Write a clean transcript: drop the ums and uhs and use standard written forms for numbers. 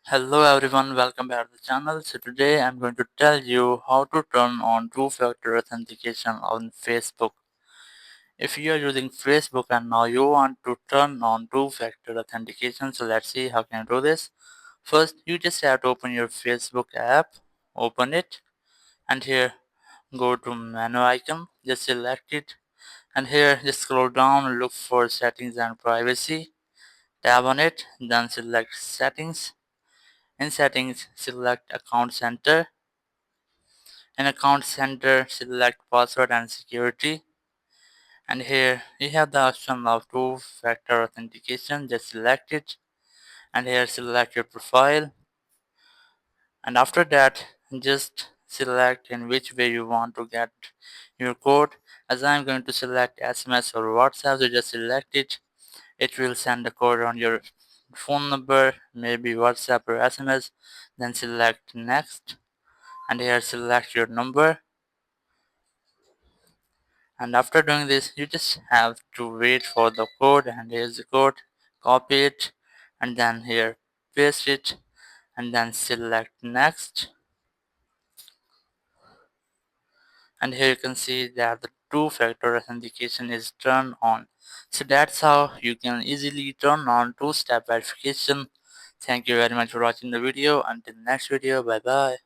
Hello everyone, welcome back to the channel. So today I'm going to tell you how to turn on two-factor authentication on Facebook. If you are using Facebook and now you want to turn on two-factor authentication, so let's see how can you do this. First, you just have to open your Facebook app, open it, and here go to menu icon, just select it, and here just scroll down, look for settings and privacy, tap on it, then select settings. In settings, select account center. In account center, select password and security. And here you have the option of two-factor authentication. Just select it. And here select your profile. And after that, just select in which way you want to get your code. As I'm going to select SMS or WhatsApp, so just select it. It will send the code on your phone number, maybe WhatsApp or SMS. Then select next. And here select your number, and after doing this you just have to wait for the code, and here's the code. Copy it and then here paste it and then select next, and here you can see that the two-factor authentication is turned on. So that's how you can easily turn on two-step verification. Thank you very much for watching the video. Until next video, bye bye.